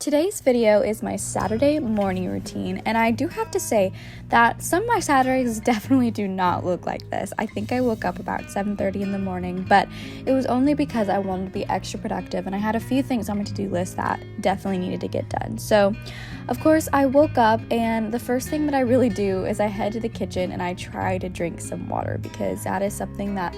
Today's video is my Saturday morning routine, and I do have to say that some of my Saturdays definitely do not look like this. I think I woke up about 7:30 in the morning, but it was only because I wanted to be extra productive and I had a few things on my to-do list that definitely needed to get done. So, of course, I woke up and the first thing that I really do is I head to the kitchen and I try to drink some water because that is something that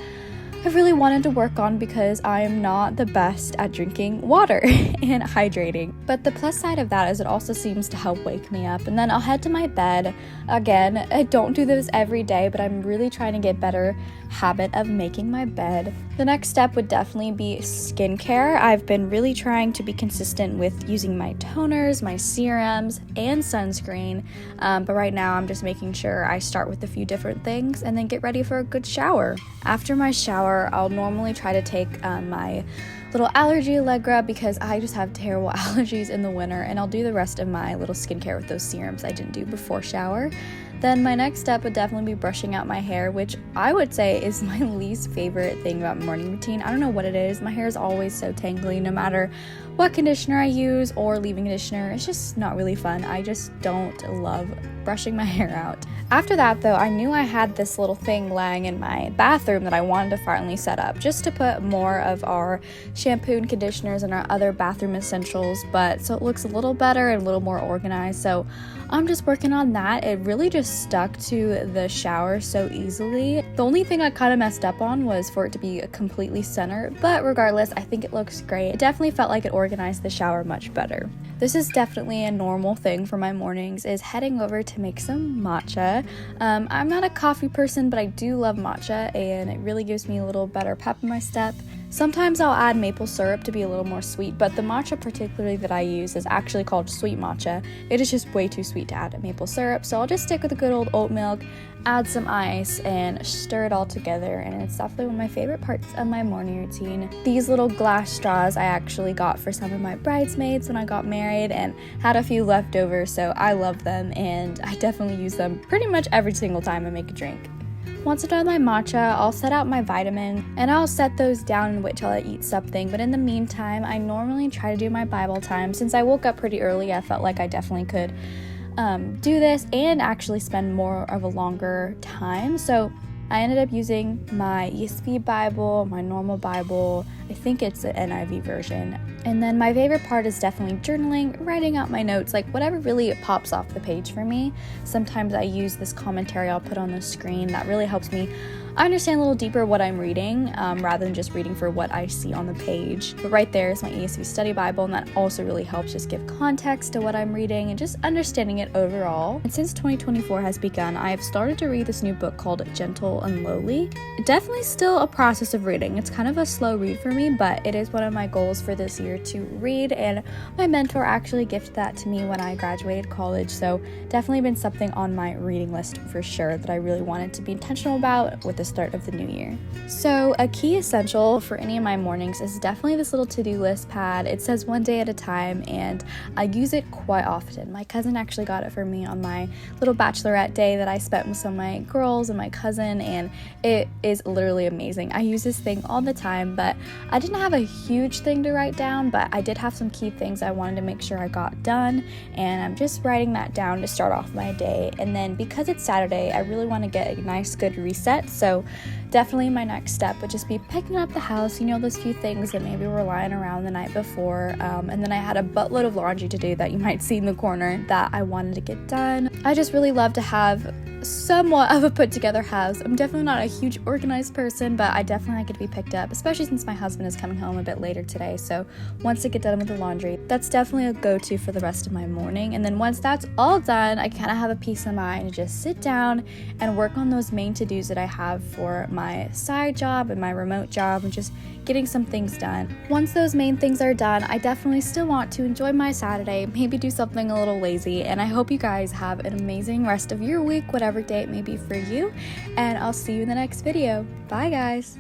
I really wanted to work on because I am not the best at drinking water and hydrating. But the plus side of that is it also seems to help wake me up. And then I'll head to my bed. Again, I don't do this every day, but I'm really trying to get better habit of making my bed. The next step would definitely be skincare. I've been really trying to be consistent with using my toners, my serums, and sunscreen. But right now I'm just making sure I start with a few different things and then get ready for a good shower. After my shower, I'll normally try to take my little allergy Allegra because I just have terrible allergies in the winter, and I'll do the rest of my little skincare with those serums I didn't do before shower. Then my next step would definitely be brushing out my hair, which I would say is my least favorite thing about morning routine. I don't know what it is. My hair is always so tangly no matter what conditioner I use or leave-in conditioner. It's just not really fun. I just don't love brushing my hair out. After that though, I knew I had this little thing lying in my bathroom that I wanted to finally set up just to put more of our shampoo and conditioners and our other bathroom essentials, but so it looks a little better and a little more organized. So I'm just working on that. It really just stuck to the shower so easily. The only thing I kind of messed up on was for it to be completely centered, but regardless, I think it looks great. It definitely felt like it organized the shower much better. This is definitely a normal thing for my mornings, is heading over to make some matcha. I'm not a coffee person, but I do love matcha, and it really gives me a little better pep in my step. Sometimes I'll add maple syrup to be a little more sweet, but the matcha particularly that I use is actually called sweet matcha. It is just way too sweet to add maple syrup, so I'll just stick with the good old oat milk, add some ice, and stir it all together, and it's definitely one of my favorite parts of my morning routine. These little glass straws I actually got for some of my bridesmaids when I got married and had a few left over, so I love them, and I definitely use them pretty much every single time I make a drink. Once I'm done my matcha, I'll set out my vitamins, and I'll set those down and wait till I eat something. But in the meantime, I normally try to do my Bible time. Since I woke up pretty early, I felt like I definitely could do this and actually spend more of a longer time. So I ended up using my ESV Bible, my normal Bible. I think it's the NIV version. And then my favorite part is definitely journaling, writing out my notes, like whatever really pops off the page for me. Sometimes I use this commentary I'll put on the screen that really helps me understand a little deeper what I'm reading, rather than just reading for what I see on the page. But right there is my ESV study Bible, and that also really helps just give context to what I'm reading and just understanding it overall. And since 2024 has begun, I have started to read this new book called Gentle and Lowly. Definitely still a process of reading. It's kind of a slow read for me, but it is one of my goals for this year to read, and my mentor actually gifted that to me when I graduated college, so definitely been something on my reading list for sure that I really wanted to be intentional about with the start of the new year. So a key essential for any of my mornings is definitely this little to-do list pad. It says one day at a time, and I use it quite often. My cousin actually got it for me on my little bachelorette day that I spent with some of my girls and my cousin, and it is literally amazing. I use this thing all the time, but I didn't have a huge thing to write down, but I did have some key things I wanted to make sure I got done, and I'm just writing that down to start off my day. And then because it's Saturday, I really want to get a nice good reset, so definitely my next step would just be picking up the house, those few things that maybe were lying around the night before, and then I had a buttload of laundry to do that you might see in the corner that I wanted to get done. I just really love to have somewhat of a put together house. I'm definitely not a huge organized person, but I definitely like it to be picked up, especially since my husband is coming home a bit later today. So once I get done with the laundry, that's definitely a go-to for the rest of my morning. And then once that's all done, I kind of have a peace of mind to just sit down and work on those main to-dos that I have for my side job and my remote job, and just getting some things done. Once those main things are done, I definitely still want to enjoy my Saturday, maybe do something a little lazy, and I hope you guys have an amazing rest of your week, whatever day it may be for you, and I'll see you in the next video. Bye guys!